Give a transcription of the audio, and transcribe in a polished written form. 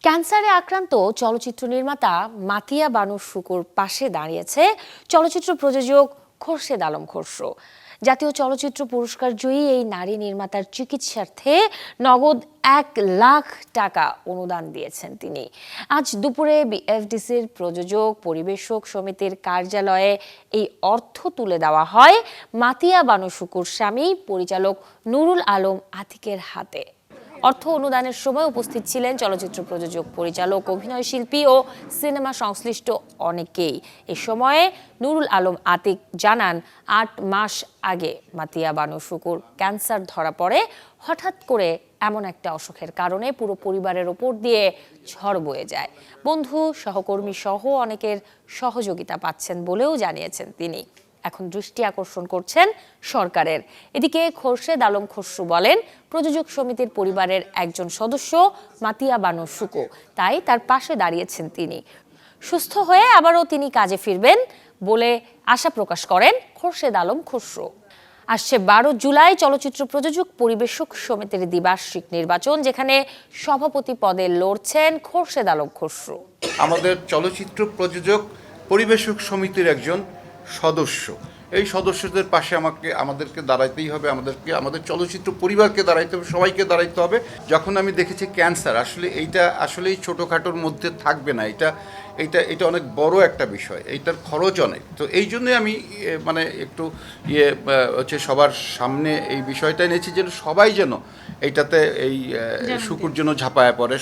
ক্যান্সারে আক্রান্ত চলচ্চিত্র নির্মাতা মাতিয়া বানু শুকুর পাশে দাঁড়িয়েছে চলচ্চিত্র প্রযোজক খোরশেদ আলম খসরু। জাতীয় চলচ্চিত্র পুরস্কার জয়ী এই নারী নির্মাতার চিকিৎসার্থে নগদ 1,00,000 টাকা অনুদান দিয়েছেন তিনি। আজ দুপুরে বিএফডিসির প্রযোজক পরিবেশক সমিতির কার্যালয়ে এই অর্থ তুলে দেওয়া হয় মাতিয়া বানু শুকুর স্বামী পরিচালক নুরুল আলম আতিকের হাতে। অর্থ অনুদানের সময় উপস্থিত ছিলেন চলচ্চিত্র প্রযোজক, পরিচালক, অভিনয় শিল্পী ও সিনেমা সংশ্লিষ্ট অনেকেই। এ সময়ে নুরুল আলম আতিক জানান, 8 মাস আগে মাতিয়া বানু শুকুর ক্যান্সার ধরা পড়ে। হঠাৎ করে এমন একটা অসুখের কারণে পুরো পরিবারের ওপর দিয়ে ঝড় বয়ে যায়। বন্ধু, সহকর্মী সহ অনেকের সহযোগিতা পাচ্ছেন বলেও জানিয়েছেন তিনি। এখন দৃষ্টি আকর্ষণ করছেন সরকারের। এদিকে খোরশেদ আলম খসরু বলেন, প্রযোজক সমিতির পরিবারের একজন সদস্য মাতিয়া বানু শুকু, তাই তার পাশে দাঁড়িয়েছেন তিনি। সুস্থ হয়ে আবারও তিনি কাজে ফিরবেন বলে আশা প্রকাশ করেন খোরশেদ আলম খসরু। আসছে 12 জুলাই চলচ্চিত্র প্রযোজক পরিবেশক সমিতির দ্বিবার্ষিক নির্বাচন, যেখানে সভাপতি পদে লড়ছেন খোরশেদ আলম খসরু। আমাদের চলচ্চিত্র প্রযোজক পরিবেশক সমিতির একজন সদস্য। এই সদস্যদের পাশে আমাদেরকে দাঁড়াইতেই হবে, আমাদের চলচ্চিত্র পরিবারকে দাঁড়াইতে হবে, সবাইকে দাঁড়াইতে হবে। যখন আমি দেখেছি ক্যান্সার এইটা আসলেই ছোটোখাটোর মধ্যে থাকবে না, এটা অনেক বড় একটা বিষয়, এইটার খরচ অনেক। তো এই জন্যই আমি একটু সবার সামনে এই বিষয়টা এনেছি, যেন সবাই যেন এইটাতে শুকুর জন্য ঝাঁপায় পড়ে।